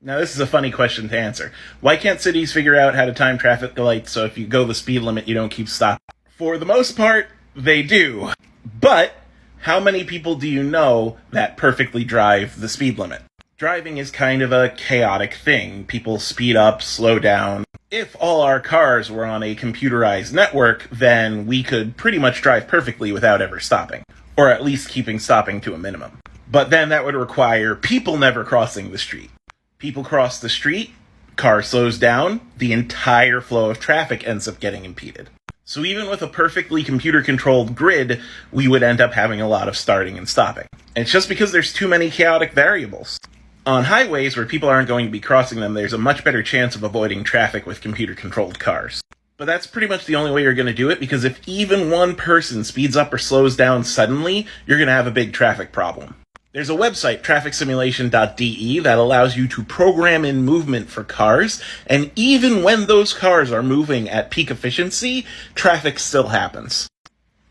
Now, this is a funny question to answer. Why can't cities figure out how to time traffic lights so if you go the speed limit, you don't keep stopping? For the most part, they do. But how many people do you know that perfectly drive the speed limit? Driving is kind of a chaotic thing. People speed up, slow down. If all our cars were on a computerized network, then we could pretty much drive perfectly without ever stopping. Or at least keeping stopping to a minimum. But then that would require people never crossing the street. People cross the street, car slows down, the entire flow of traffic ends up getting impeded. So even with a perfectly computer-controlled grid, we would end up having a lot of starting and stopping. And it's just because there's too many chaotic variables. On highways where people aren't going to be crossing them, there's a much better chance of avoiding traffic with computer-controlled cars. But that's pretty much the only way you're going to do it, because if even one person speeds up or slows down suddenly, you're going to have a big traffic problem. There's a website, trafficsimulation.de, that allows you to program in movement for cars, and even when those cars are moving at peak efficiency, traffic still happens.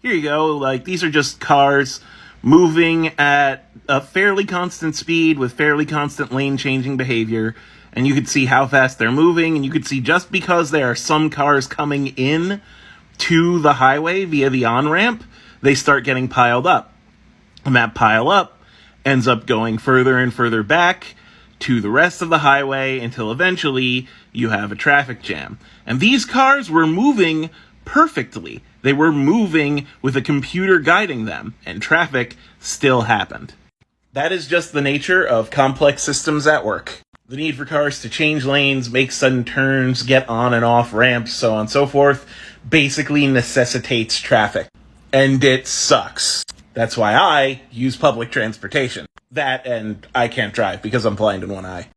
Here you go, these are just cars moving at a fairly constant speed with fairly constant lane-changing behavior, and you can see how fast they're moving, and you can see just because there are some cars coming in to the highway via the on-ramp, they start getting piled up. And that pile up ends up going further and further back to the rest of the highway until eventually you have a traffic jam. And these cars were moving perfectly. They were moving with a computer guiding them, and traffic still happened. That is just the nature of complex systems at work. The need for cars to change lanes, make sudden turns, get on and off ramps, so on and so forth, basically necessitates traffic. And it sucks. That's why I use public transportation. That, and I can't drive because I'm blind in one eye.